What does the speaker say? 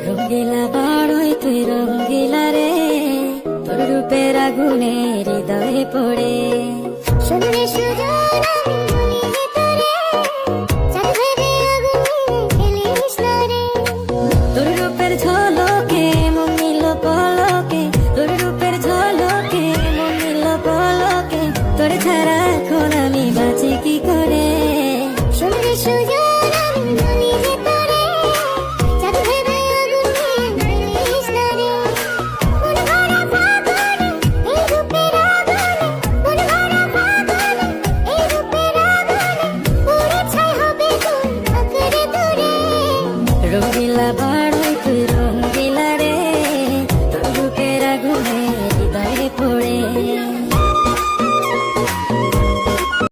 রঙ্গিলা বাড়ই তুই রঙ্গিলা রে, তোর রূপের আগুনে হৃদয়ে পড়ে। শুনলে সুজন আমি বলি যে তোরে, চাঁদ ভেবে আগুনে খেলিস না রে। তোর রূপের ঝলকে মন নিল পলকে, তোর রূপের ঝলকে মন নিল পলকে, তোর ছাড়া এখন আমি বাঁচি কি করে। শুনলে সুজন আমি বলি যে তোরে, চাঁদ ভেবে আগুনে খেলিস না রে। মন ভরা ফাগুনে এই রূপের আগুনে, মন ভরা ফাগুনে এই রূপের আগুনে, পুড়ে ছাই হবে তুই আঁকড়ে ধরে। রঙ্গিলা বাড়ই তুই রঙ্গিলা রে, তোর রূপের আগুনে হৃদয়ে পড়ে।